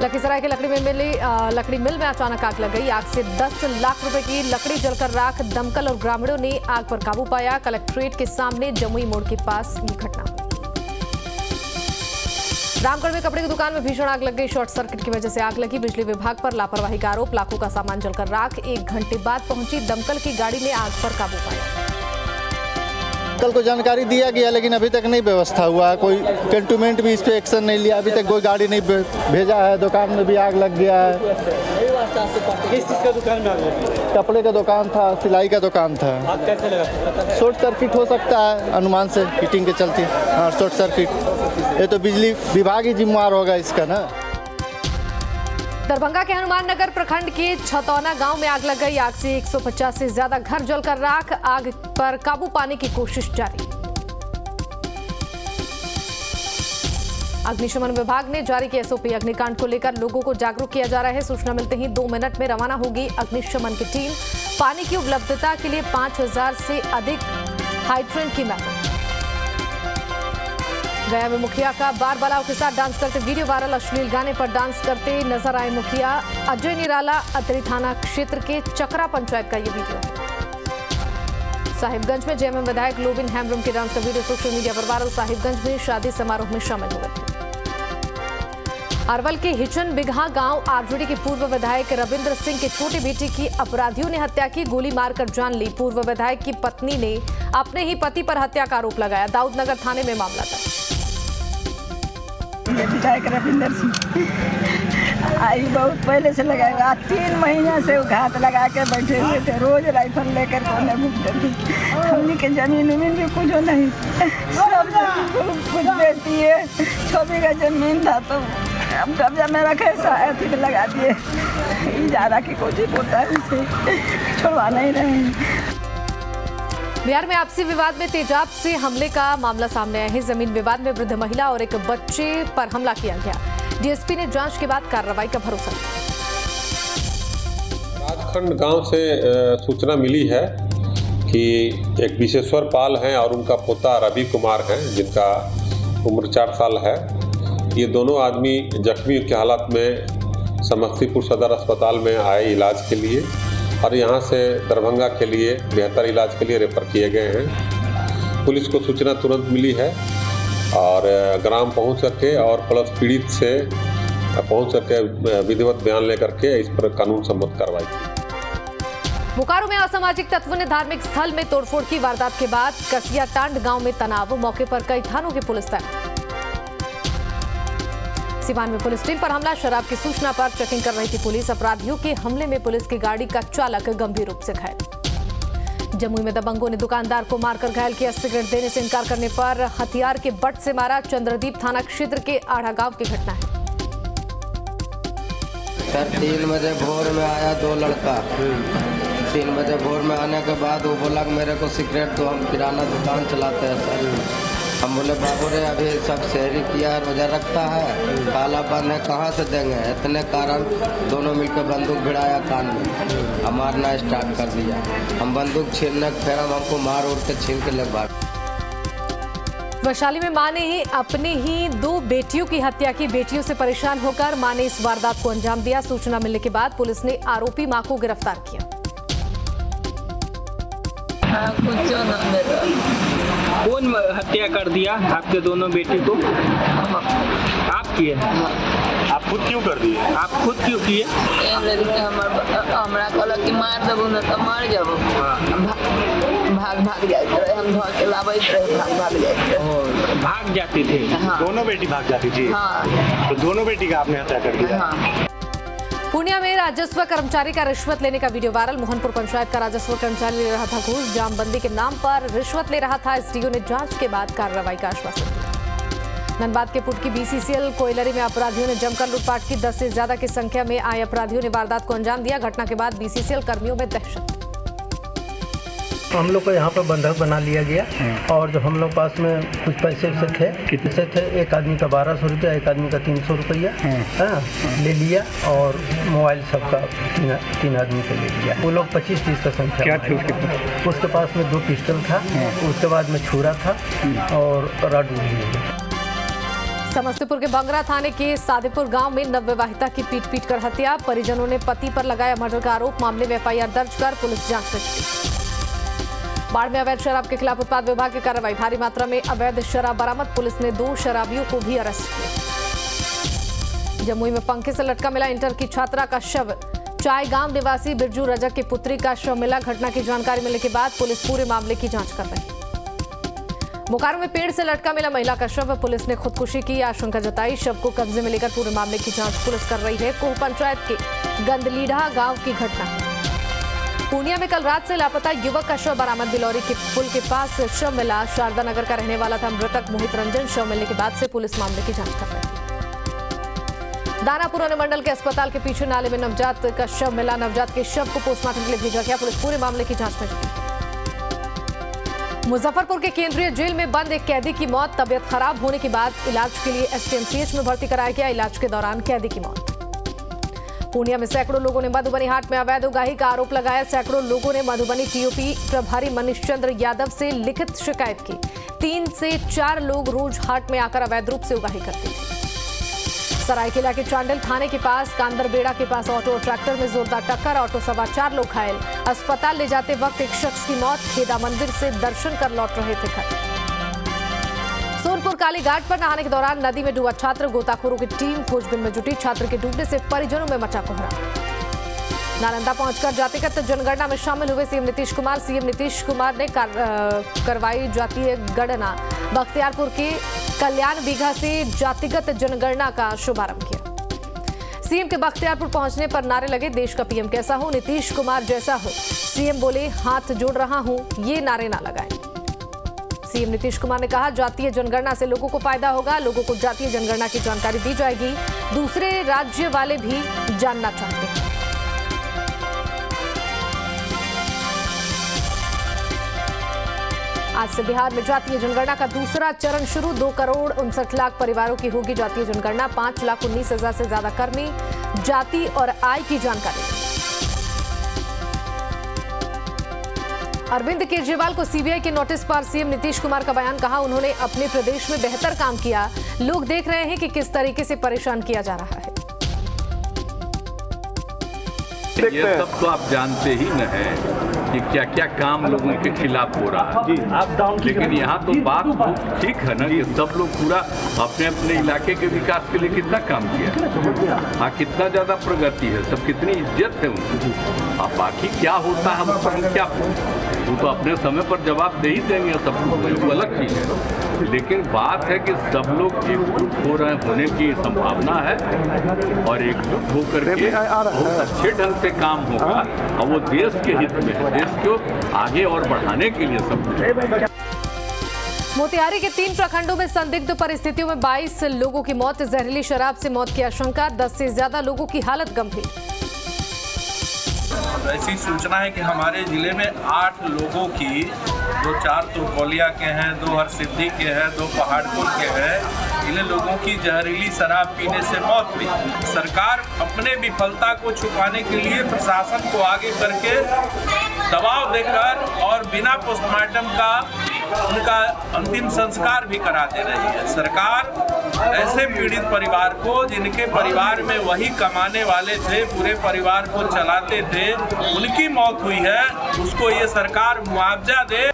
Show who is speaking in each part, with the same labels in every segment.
Speaker 1: लखीसराय के लकड़ी मिल में अचानक आग लग गई। आग से 10 लाख रुपए की लकड़ी जलकर राख। दमकल और ग्रामीणों ने आग पर काबू पाया। कलेक्ट्रेट के सामने जमुई मोड़ के पास ये घटना हुई। रामगढ़ में कपड़े की दुकान में भीषण आग लग गई। शॉर्ट सर्किट की वजह से आग लगी। बिजली विभाग पर लापरवाही का आरोप। लाखों का सामान जलकर राख। 1 घंटे बाद पहुंची दमकल की गाड़ी ने आग पर काबू पाया।
Speaker 2: कल को जानकारी दिया गया, लेकिन अभी तक नहीं व्यवस्था हुआ है। कोई कैंटोनमेंट भी इस पे एक्शन नहीं लिया। अभी तक कोई गाड़ी नहीं भेजा है। दुकान में भी आग लग गया है।
Speaker 3: किस चीज़ का दुकान में आग लगी?
Speaker 2: कपड़े का दुकान था, सिलाई का दुकान था।
Speaker 3: आग कैसे लगा?
Speaker 2: शॉर्ट सर्किट हो सकता है, अनुमान से हीटिंग के चलते। हाँ, शॉर्ट सर्किट। ये तो बिजली विभाग ही जिम्मेवार होगा इसका ना।
Speaker 1: दरभंगा के हनुमान नगर प्रखंड के छतौना गांव में आग लग गई। आग से 150 से ज्यादा घर जलकर राख। आग पर काबू पाने की कोशिश जारी। अग्निशमन विभाग ने जारी की एसओपी। अग्निकांड को लेकर लोगों को जागरूक किया जा रहा है। सूचना मिलते ही 2 मिनट में रवाना होगी अग्निशमन की टीम। पानी की उपलब्धता के लिए 5000 से अधिक हाइड्रेंट की मांग। गया में मुखिया का बार बालाओं के साथ डांस करते वीडियो वायरल। अश्लील गाने पर डांस करते नजर आए मुखिया। अजय निराला अतरी थाना क्षेत्र के चकरा पंचायत का ये वीडियो है। साहिबगंज में जेएमएम विधायक लोबिन हैमरम के डांस का वीडियो सोशल मीडिया पर वायरल। साहिबगंज में शादी समारोह में शामिल हुए थे। अरवल के हिचन बिघा गांव आरजेडी के पूर्व विधायक रविंद्र सिंह की छोटी बेटी की अपराधियों ने हत्या की। गोली मारकर जान ली। पूर्व विधायक की पत्नी ने अपने ही पति पर हत्या का आरोप लगाया। दाऊदनगर थाने में मामला दर्ज।
Speaker 4: विधायक रविंद्र सिंह आई बहुत पहले से लगाएगा। 3 महीना से वो घात लगा के बैठे हुए थे। रोज राइफल लेकर कोने घूमते थे। हमने के जमीन भी कुछ नहीं, सब कुछ बेच दिए। 6 बीघा जमीन था तो अब कब्जा में रखे साथी पे लगा दिए। इजारा की कोशिश होता है, उसे छोड़वा नहीं रहे।
Speaker 1: बिहार में आपसी विवाद में तेजाब से हमले का मामला सामने आया है। जमीन विवाद में वृद्ध महिला और एक बच्चे पर हमला किया गया। डीएसपी ने जांच के बाद कार्रवाई का भरोसा दिया।
Speaker 5: राजखंड गांव से सूचना मिली है कि एक विशेश्वर पाल हैं और उनका पोता रवि कुमार हैं, जिनका उम्र 4 साल है। ये दोनों आदमी जख्मी की हालत में समस्तीपुर सदर अस्पताल में आए इलाज के लिए और यहाँ से दरभंगा के लिए बेहतर इलाज के लिए रेफर किए गए हैं। पुलिस को सूचना तुरंत मिली है और ग्राम पहुँच करके और प्लस पीड़ित से पहुँच करके विधिवत बयान लेकर के इस पर कानून सम्मत कार्रवाई की।
Speaker 1: बोकारो में असामाजिक तत्वों ने धार्मिक स्थल में तोड़फोड़ की। वारदात के बाद कसिया टांड गांव में तनाव। मौके पर कई थानों की पुलिस तैनात। सिवान में पुलिस टीम पर हमला। शराब की सूचना पर चेकिंग कर रही थी पुलिस। अपराधियों के हमले में पुलिस की गाड़ी का चालक गंभीर रूप से घायल। जमुई में दबंगों ने दुकानदार को मारकर घायल किया। सिगरेट देने से इनकार करने पर हथियार के बट से मारा। चंद्रदीप थाना क्षेत्र के आढ़ा गांव की घटना है।
Speaker 6: सर 3 बजे भोर में आया 2 लड़का। 3 बजे भोर में आने के बाद वो बोला कि मेरे को सिगरेट दो, हम किराना दुकान चलाते हैं सर। हम बोले बाबू रे अभी सब शहरी किया रोजा रखता है, काला बंद है, कहाँ से देंगे। इतने कारण दोनों मिलकर बंदूक भिड़ाया कान में, हम मारना स्टार्ट कर दिया। हम बंदूक छीनने फिर हमको मार उड़ के छीन के ले भाग।
Speaker 1: वैशाली में मां ने ही अपनी ही 2 बेटियों की हत्या की। बेटियों से परेशान होकर मां ने इस वारदात को अंजाम दिया। सूचना मिलने के बाद पुलिस ने आरोपी मां को गिरफ्तार किया।
Speaker 3: कौन हत्या कर दिया आपके दोनों बेटी को? आप किए? आप खुद क्यों कर दिए? आप खुद क्यों किए?
Speaker 7: हमरा कहलक कि मार देबो न त मर जाबो। भाग जाते रहे, हम घर के लाबैत रहे, भाग जाते रहे।
Speaker 3: भाग जाती थी?
Speaker 7: हाँ।
Speaker 3: दोनों बेटी भाग जाती थी?
Speaker 7: हाँ।
Speaker 3: तो दोनों बेटी का आपने हत्या कर दिया?
Speaker 7: हाँ।
Speaker 1: पूर्णिया में राजस्व कर्मचारी का रिश्वत लेने का वीडियो वायरल। मोहनपुर पंचायत का राजस्व कर्मचारी ले रहा था घूस। जामबंदी के नाम पर रिश्वत ले रहा था। एसडीओ ने जांच के बाद कार्रवाई का आश्वासन दिया। धनबाद के पुट की बीसीसीएल कोयलरी में अपराधियों ने जमकर लूटपाट की। 10 से ज्यादा की संख्या में आए अपराधियों ने वारदात को अंजाम दिया। घटना के बाद बीसीसीएल कर्मियों में दहशत।
Speaker 8: हम लोग को यहाँ पर बंधक बना लिया गया और जो हम लोग पास में कुछ पैसे से थे, कितने थे, एक आदमी का 1200 रुपया, एक आदमी का 300 रुपया ले लिया और मोबाइल सबका 3 आदमी को ले लिया। वो लोग 25-30 का संख्या क्या थे उसके पास में 2 पिस्टल था, उसके बाद में छुरा था और रॉड।
Speaker 1: समस्तीपुर के बंगरा थाने के सादेपुर गांव में नवविवाहिता की पीट कर हत्या। परिजनों ने पति पर लगाया मर्डर का आरोप। मामले में एफआईआर दर्ज कर पुलिस जांच कर रही है। बाढ़ में अवैध शराब के खिलाफ उत्पाद विभाग की कार्रवाई। भारी मात्रा में अवैध शराब बरामद। पुलिस ने 2 शराबियों को भी अरेस्ट किया। जमुई में पंखे से लटका मिला इंटर की छात्रा का शव। चाय गांव निवासी बिरजू रजक की पुत्री का शव मिला। घटना की जानकारी मिलने के बाद पुलिस पूरे मामले की जांच कर रही है। बोकारो में पेड़ से लटका मिला महिला का शव। पुलिस ने खुदकुशी की आशंका जताई। शव को कब्जे में लेकर पूरे मामले की जांच पुलिस कर रही है। कोह पंचायत के गंदलीढ़ा गांव की घटना। पूर्णिया में कल रात से लापता युवक का शव बरामद। बिलौरी के पुल के पास शव मिला। शारदा नगर का रहने वाला था मृतक मोहित रंजन। शव मिलने के बाद से पुलिस मामले की जांच कर रही है। दानापुर अनुमंडल के अस्पताल के पीछे नाले में नवजात का शव मिला। नवजात के शव को पोस्टमार्टम के लिए भेजा गया। पुलिस पूरे मामले की जांच में जुटी है। मुजफ्फरपुर के केंद्रीय जेल में बंद एक कैदी की मौत। तबियत खराब होने के बाद इलाज के लिए एसकेएमसीएच में भर्ती कराया गया। इलाज के दौरान कैदी की मौत। पूर्णिया में सैकड़ों लोगों ने मधुबनी हाट में अवैध उगाही का आरोप लगाया। सैकड़ों लोगों ने मधुबनी टीओपी प्रभारी मनीष चंद्र यादव से लिखित शिकायत की। 3 से 4 लोग रोज हाट में आकर अवैध रूप से उगाही करते थे। सरायकेला के चांडिल थाने के पास कांदरबेड़ा के पास ऑटो और ट्रैक्टर में जोरदार टक्कर। ऑटो सवार 4 लोग घायल। अस्पताल ले जाते वक्त एक शख्स की मौत। खेदा मंदिर से दर्शन कर लौट रहे थे घर। सोनपुर काली घाट पर नहाने के दौरान नदी में डूबा छात्र। गोताखोरों की टीम खोजबीन में जुटी। छात्र के डूबने से परिजनों में मचा कोहरा। नालंदा पहुंचकर जातिगत जनगणना में शामिल हुए सीएम नीतीश कुमार। सीएम नीतीश कुमार ने करवाई जातीय गणना। बख्तियारपुर के कल्याण बीघा से जातिगत जनगणना का शुभारंभ किया। सीएम के बख्तियारपुर पहुंचने पर नारे लगे, देश का पीएम कैसा हो, नीतीश कुमार जैसा हो। सीएम बोले, हाथ जोड़ रहा हूं, ये नारे ना लगाएं। सीएम नीतीश कुमार ने कहा, जातीय जनगणना से लोगों को फायदा होगा। लोगों को जातीय जनगणना की जानकारी दी जाएगी। दूसरे राज्य वाले भी जानना चाहते हैं। आज से बिहार में जातीय जनगणना का दूसरा चरण शुरू। 2 करोड़ 59 लाख परिवारों की होगी जातीय जनगणना। 5,19,000 से ज्यादा कर्मी जाति और आय की जानकारी। अरविंद केजरीवाल को सीबीआई के नोटिस पर सीएम नीतीश कुमार का बयान। कहा, उन्होंने अपने प्रदेश में बेहतर काम किया। लोग देख रहे हैं कि किस तरीके से परेशान किया जा रहा है।
Speaker 9: ये सब तो आप जानते ही न है कि क्या क्या काम लोगों के खिलाफ हो रहा है। लेकिन यहाँ तो बात ठीक है ना कि सब लोग पूरा अपने अपने इलाके के विकास के लिए कितना काम किया। हाँ, कितना ज्यादा प्रगति है, सब कितनी इज्जत है उनकी। अब बाकी क्या होता है हम पर क्या, वो तो अपने समय पर जवाब दे ही देंगे। सब वो अलग चीज है। लेकिन बात है कि सब लोग एकजुट हो रहे होने की संभावना है और एकजुट होकर के बहुत अच्छे ढंग से काम होगा और वो देश के हित में है। देश को आगे और बढ़ाने के लिए सब।
Speaker 1: मोतिहारी के 3 प्रखंडों में संदिग्ध परिस्थितियों में 22 लोगों की मौत। जहरीली शराब से मौत की आशंका। 10 से ज्यादा लोगों की हालत गंभीर।
Speaker 10: ऐसी सूचना है कि हमारे जिले में 8 लोगों की, 2 4 तुरकोलिया के हैं, 2 हरसिद्धि के हैं, 2 पहाड़पुर के हैं, इन लोगों की जहरीली शराब पीने से मौत हुई। सरकार अपने विफलता को छुपाने के लिए प्रशासन को आगे करके दबाव देकर और बिना पोस्टमार्टम का उनका अंतिम संस्कार भी करा दे रही है। सरकार ऐसे पीड़ित परिवार को, जिनके परिवार में वही कमाने वाले थे, पूरे परिवार को चलाते थे, उनकी मौत हुई है, उसको ये सरकार मुआवजा दे।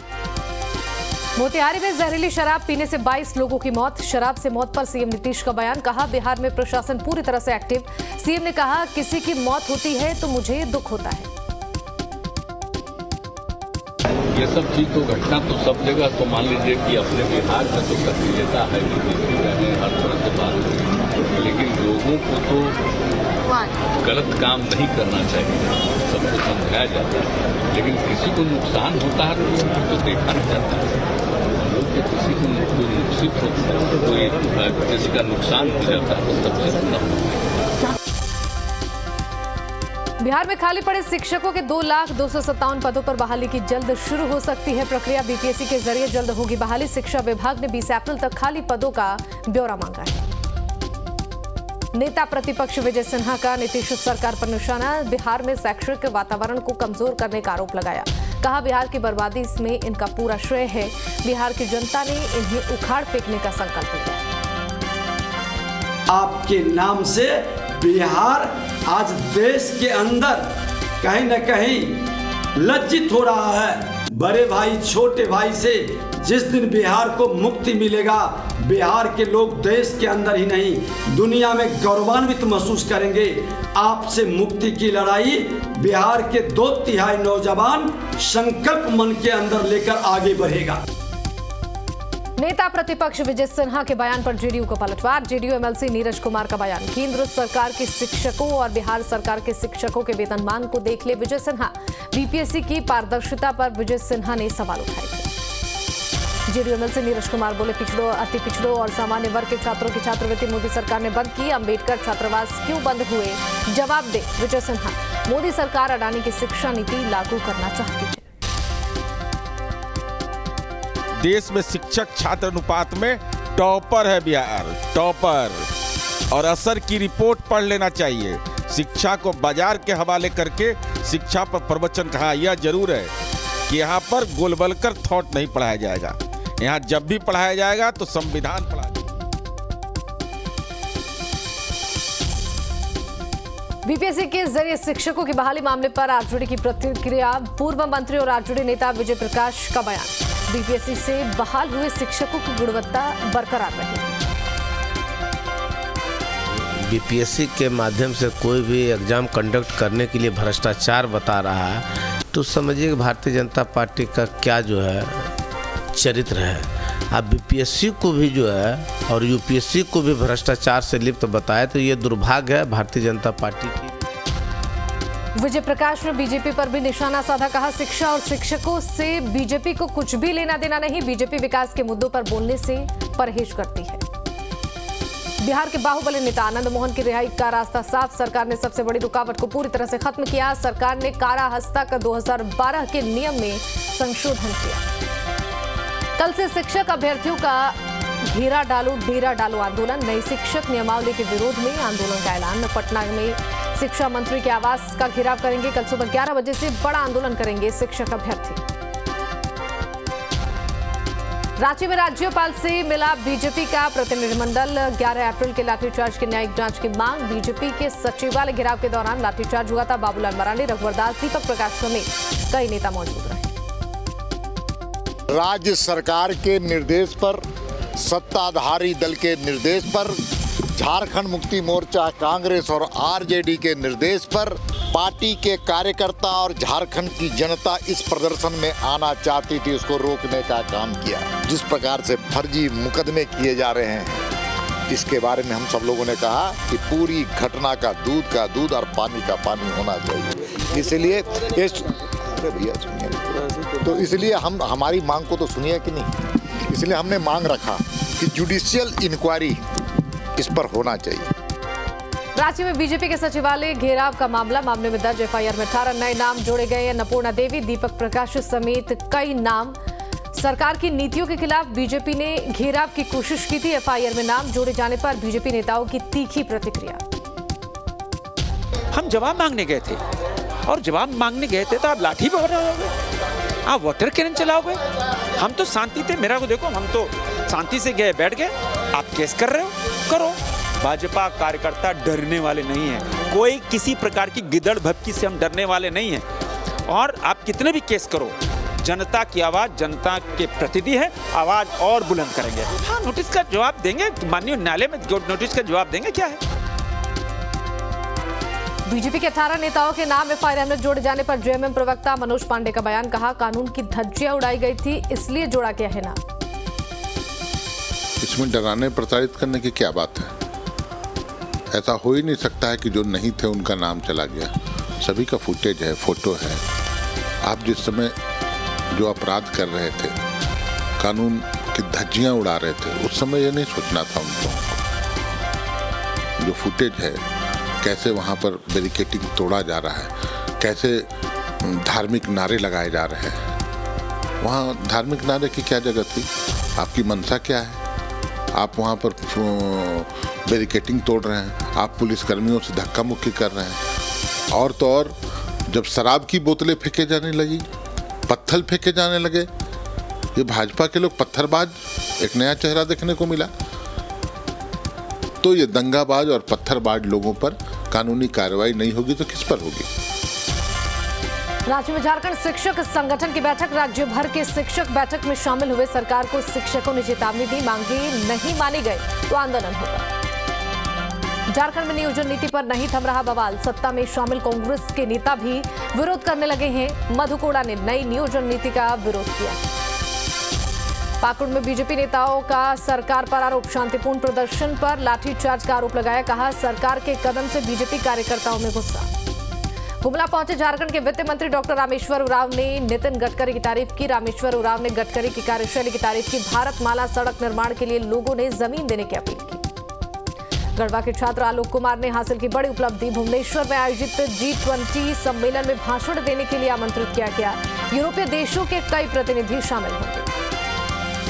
Speaker 1: मोतिहारी में जहरीली शराब पीने से 22 लोगों की मौत। शराब से मौत पर सीएम नीतीश का बयान। कहा, बिहार में प्रशासन पूरी तरह से एक्टिव। सीएम ने कहा, किसी की मौत होती है तो मुझे दुख होता है।
Speaker 9: ये सब चीज तो घटना तो सब जगह, तो मान लीजिए कि अपने बिहार में तो सक्रियता है, हर तरह से बात है। लेकिन लोगों को तो गलत काम नहीं करना चाहिए, सबको समझाया जाता है। लेकिन किसी को नुकसान होता है तो देखा नहीं जाता है। लोग तो किसी को नुकसित होता है, कोई किसी का नुकसान हो जाता है तो सबसे बड़ा होता है।
Speaker 1: बिहार में खाली पड़े शिक्षकों के 2,02,57 पदों पर बहाली की जल्द शुरू हो सकती है प्रक्रिया। बीपीएससी के जरिए जल्द होगी बहाली। शिक्षा विभाग ने 20 अप्रैल तक खाली पदों का ब्यौरा मांगा है। नेता प्रतिपक्ष विजय सिन्हा का नीतीश सरकार पर निशाना। बिहार में शैक्षिक वातावरण को कमजोर करने का आरोप लगाया। कहा, बिहार की बर्बादी में इनका पूरा श्रेय है। बिहार की जनता ने इन्हें उखाड़ फेंकने का संकल्प लिया।
Speaker 11: आपके नाम से बिहार आज देश के अंदर कहीं न कहीं लज्जित हो रहा है। बड़े भाई छोटे भाई से जिस दिन बिहार को मुक्ति मिलेगा, बिहार के लोग देश के अंदर ही नहीं दुनिया में गौरवान्वित महसूस करेंगे। आपसे मुक्ति की लड़ाई बिहार के 2/3 नौजवान संकल्प मन के अंदर लेकर आगे बढ़ेगा।
Speaker 1: नेता प्रतिपक्ष विजय सिन्हा के बयान पर जेडीयू को पलटवार। जेडीयू एमएलसी नीरज कुमार का बयान, केंद्र सरकार के शिक्षकों और बिहार सरकार के शिक्षकों के वेतनमान को देख ले विजय सिन्हा। बीपीएससी की पारदर्शिता पर विजय सिन्हा ने सवाल उठाए थे। जेडीयू एमएलसी नीरज कुमार बोले, पिछड़ों, अति पिछड़ों और सामान्य वर्ग के छात्रों की छात्रवृत्ति मोदी सरकार ने बंद की। अंबेडकर छात्रावास क्यों बंद हुए, जवाब दे विजय सिन्हा। मोदी सरकार अडानी की शिक्षा नीति लागू करना चाहती है।
Speaker 12: देश में शिक्षक छात्र अनुपात में टॉपर है बिहार, टॉपर। और असर की रिपोर्ट पढ़ लेना चाहिए। शिक्षा को बाजार के हवाले करके शिक्षा पर प्रवचन कहा। यह जरूर है कि यहाँ पर गोलबलकर थॉट नहीं पढ़ाया जाएगा। यहाँ जब भी पढ़ाया जाएगा तो संविधान पढ़ाया जाएगा।
Speaker 1: बीपीएससी के जरिए शिक्षकों की बहाली मामले पर आरजेडी की प्रतिक्रिया। पूर्व मंत्री और आरजेडी नेता विजय प्रकाश का बयान, बीपीएससी से बहाल हुए शिक्षकों की गुणवत्ता बरकरार रही।
Speaker 13: बीपीएससी के माध्यम से कोई भी एग्जाम कंडक्ट करने के लिए भ्रष्टाचार बता रहा है तो समझिए कि भारतीय जनता पार्टी का क्या जो है चरित्र है। अब बीपीएससी को भी जो है और यूपीएससी को भी भ्रष्टाचार से लिप्त बताए तो ये दुर्भाग्य है भारतीय जनता पार्टी की।
Speaker 1: विजय प्रकाश ने बीजेपी पर भी निशाना साधा, कहा शिक्षा और शिक्षकों से बीजेपी को कुछ भी लेना देना नहीं। बीजेपी विकास के मुद्दों पर बोलने से परहेज करती है। बिहार के बाहुबली नेता आनंद मोहन की रिहाई का रास्ता साफ। सरकार ने सबसे बड़ी रुकावट को पूरी तरह से खत्म किया। सरकार ने कारा हस्तक 2012 के नियम में संशोधन किया। कल से शिक्षक अभ्यर्थियों का घेरा डालो डेरा डालो आंदोलन। नई शिक्षक नियमावली के विरोध में आंदोलन का ऐलान। पटना में शिक्षा मंत्री के आवास का घेराव करेंगे। कल सुबह 11 बजे से बड़ा आंदोलन करेंगे शिक्षक अभ्यर्थी। रांची में राज्यपाल से मिला बीजेपी का प्रतिनिधिमंडल। 11 अप्रैल के लाठीचार्ज की न्यायिक जांच की मांग। बीजेपी के सचिवालय घेराव के दौरान लाठीचार्ज हुआ था। बाबूलाल मरांडी, रघुवर दास, दीपक प्रकाश समेत कई नेता मौजूद रहे।
Speaker 14: राज्य सरकार के निर्देश पर, सत्ताधारी दल के निर्देश पर, झारखंड मुक्ति मोर्चा, कांग्रेस और आरजेडी के निर्देश पर पार्टी के कार्यकर्ता और झारखंड की जनता इस प्रदर्शन में आना चाहती थी, उसको रोकने का काम किया। जिस प्रकार से फर्जी मुकदमे किए जा रहे हैं इसके बारे में हम सब लोगों ने कहा कि पूरी घटना का दूध और पानी का पानी होना चाहिए। इसलिए भैया सुनिए, तो इसलिए हम हमारी मांग को तो सुनिए कि नहीं, इसलिए हमने मांग रखा कि जुडिशियल इंक्वायरी इस पर होना चाहिए।
Speaker 1: रांची में बीजेपी के सचिवालय घेराव का मामले में दर्ज एफआईआर में 18 नए नाम जोड़े गए। अन्नपूर्णा देवी, दीपक प्रकाश समेत कई नाम। सरकार की नीतियों के खिलाफ बीजेपी ने घेराव की कोशिश की थी। एफआईआर में नाम जोड़े जाने पर बीजेपी नेताओं की तीखी प्रतिक्रिया।
Speaker 15: हम जवाब मांगने गए थे और जवाब मांगने गए थे तो आप लाठी पकड़ोगे, आप वाटर कैनन चलाओगे। हम तो शांति थे, मेरा को देखो, हम तो शांति से गए, बैठ गए। आप केस कर रहे हो, करो। भाजपा कार्यकर्ता डरने वाले नहीं हैं। कोई किसी प्रकार की गिदड़ भपकी से हम डरने वाले नहीं हैं। और आप कितने भी केस करो, जनता की आवाज़ जनता के प्रतिनिधि है, आवाज़ और बुलंद करेंगे। हाँ, नोटिस का जवाब देंगे, माननीय न्यायालय में नोटिस का जवाब देंगे। क्या है?
Speaker 1: बीजेपी के 18 नेताओं के नाम एफआईआर में जोड़े जाने पर जेएमएम प्रवक्ता मनोज पांडे का बयान, कहा कानून की धज्जियां उड़ाई गई थी इसलिए जोड़ा गया है नाम।
Speaker 16: इसमें डराने प्रताड़ित करने की क्या बात है? ऐसा हो ही नहीं सकता है कि जो नहीं थे उनका नाम चला गया। सभी का फुटेज है, फोटो है। आप जिस समय जो अपराध कर रहे थे, कानून की धज्जियां उड़ा रहे थे, उस समय ये नहीं सोचना था उनको। जो फुटेज है, कैसे वहाँ पर बैरिकेडिंग तोड़ा जा रहा है, कैसे धार्मिक नारे लगाए जा रहे हैं। वहाँ धार्मिक नारे की क्या जगह थी? आपकी मंशा क्या है? आप वहाँ पर बैरिकेडिंग तोड़ रहे हैं, आप पुलिसकर्मियों से धक्का मुक्की कर रहे हैं। और तो और जब शराब की बोतलें फेंके जाने लगी, पत्थर फेंके जाने लगे, ये भाजपा के लोग पत्थरबाज, एक नया चेहरा देखने को मिला। तो ये दंगाबाज और पत्थरबाज लोगों पर कानूनी कार्रवाई नहीं होगी तो किस पर होगी।
Speaker 1: राज्य में झारखंड शिक्षक संगठन की बैठक, राज्य भर के शिक्षक बैठक में शामिल हुए। सरकार को शिक्षकों ने चेतावनी दी, मांगे नहीं मानी गई तो आंदोलन होगा। झारखंड में नियोजन नीति पर नहीं थम रहा बवाल, सत्ता में शामिल कांग्रेस के नेता भी विरोध करने लगे हैं। मधु कोड़ा ने नई नियोजन नीति का विरोध किया। पाकुड़ में बीजेपी नेताओं का सरकार पर आरोप, शांतिपूर्ण प्रदर्शन पर लाठीचार्ज का आरोप लगाया, कहा सरकार के कदम से बीजेपी कार्यकर्ताओं में गुस्सा। गुमला पहुंचे झारखंड के वित्त मंत्री डॉक्टर रामेश्वर उरांव ने नितिन गडकरी की तारीफ की। रामेश्वर उरांव ने गडकरी की कार्यशैली की तारीफ की। भारतमाला सड़क निर्माण के लिए लोगों ने जमीन देने की अपील की। गढ़वा के छात्र आलोक कुमार ने हासिल की बड़ी उपलब्धि, भुवनेश्वर में आयोजित G20 सम्मेलन में भाषण देने के लिए आमंत्रित किया गया। यूरोपीय देशों के कई प्रतिनिधि शामिल होंगे।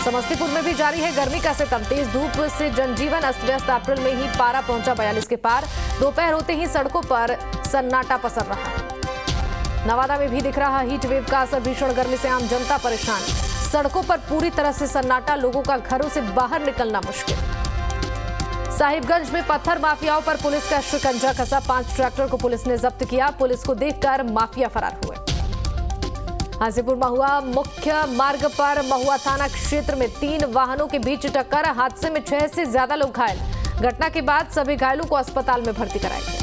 Speaker 1: समस्तीपुर में भी जारी है गर्मी का सितम, तेज धूप से जनजीवन अस्त व्यस्त। अप्रैल में ही पारा पहुंचा 42 के पार, दोपहर होते ही सड़कों पर सन्नाटा पसर रहा। नवादा में भी दिख रहा हीट वेव का असर, भीषण गर्मी से आम जनता परेशान। सड़कों पर पूरी तरह से सन्नाटा, लोगों का घरों से बाहर निकलना मुश्किल। साहिबगंज में पत्थर माफियाओं पर पुलिस का शिकंजा कसा, 5 ट्रैक्टर को पुलिस ने जब्त किया। पुलिस को देखकर माफिया फरार हुए। हाजीपुर महुआ मुख्य मार्ग पर महुआ थाना क्षेत्र में 3 वाहनों के बीच टक्कर, हादसे में 6 से ज्यादा लोग घायल। घटना के बाद सभी घायलों को अस्पताल में भर्ती कराया गया।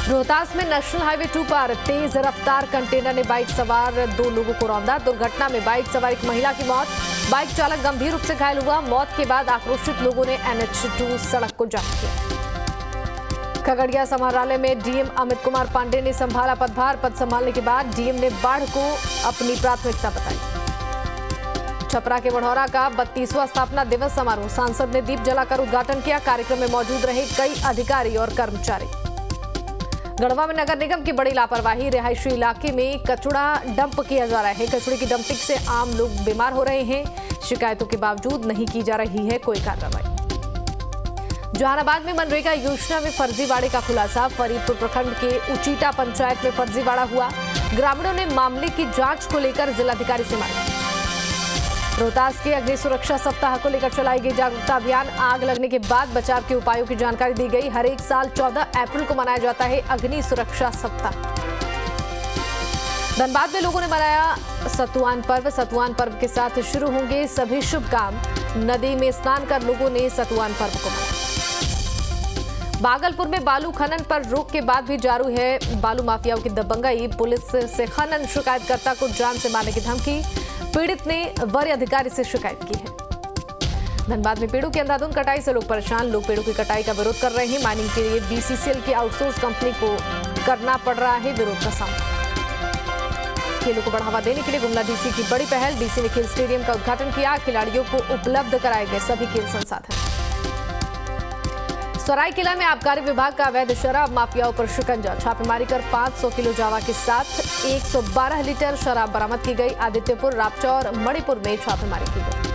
Speaker 1: रोहतास में नेशनल हाईवे 2 पर तेज रफ्तार कंटेनर ने बाइक सवार 2 लोगों को रौंदा। दुर्घटना में बाइक सवार एक महिला की मौत, बाइक चालक गंभीर रूप से घायल हुआ। मौत के बाद आक्रोशित लोगों ने NH2 सड़क को जाम किया। खगड़िया समाहरणालय में डीएम अमित कुमार पांडे ने संभाला पदभार। पद संभालने के बाद डीएम ने बाढ़ को अपनी प्राथमिकता बताई। छपरा के बढ़ौरा का 32वां स्थापना दिवस समारोह, सांसद ने दीप जलाकर उद्घाटन किया। कार्यक्रम में मौजूद रहे कई अधिकारी और कर्मचारी। गढ़वा में नगर निगम की बड़ी लापरवाही, रिहायशी इलाके में कचरा डंप किया जा रहा है। कचरे की डंपिंग से आम लोग बीमार हो रहे हैं। शिकायतों के बावजूद नहीं की जा रही है कोई कार्रवाई। जहानाबाद में मनरेगा योजना में फर्जीवाड़े का खुलासा, फरीदपुर प्रखंड के उचीटा पंचायत में फर्जीवाड़ा हुआ। ग्रामीणों ने मामले की जांच को लेकर जिलाधिकारी से मांगी। रोहतास के अग्नि सुरक्षा सप्ताह को लेकर चलाई गई जागरूकता अभियान, आग लगने के बाद बचाव के उपायों की जानकारी दी गई। हर एक साल 14 अप्रैल को मनाया जाता है अग्नि सुरक्षा सप्ताह। धनबाद में लोगों ने मनाया सतुआन पर्व। सतुआन पर्व के साथ शुरू होंगे सभी शुभ काम। नदी में स्नान कर लोगों ने सतुआन पर्व को मनाया। भागलपुर में बालू खनन पर रोक के बाद भी जारी है बालू माफियाओं की दबंगाई। पुलिस से खनन शिकायतकर्ता को जान से मारने की धमकी, पीड़ित ने वरीय अधिकारी से शिकायत की है। धनबाद में पेड़ों की अंधाधुंध कटाई से लोग परेशान, लोग पेड़ों की कटाई का विरोध कर रहे हैं। माइनिंग के लिए BCCL की आउटसोर्स कंपनी को करना पड़ रहा है विरोध का सामना। खेलों को बढ़ावा देने के लिए गुमला DC की बड़ी पहल, DC ने खेल स्टेडियम का उद्घाटन किया। खिलाड़ियों को उपलब्ध कराए गए सभी खेल संसाधन। सरायकेला में आबकारी विभाग का अवैध शराब माफियाओं पर शिकंजा, छापेमारी कर 500 किलो जावा के साथ 112 लीटर शराब बरामद की गई। आदित्यपुर, रापचौर, मणिपुर में छापेमारी की गई।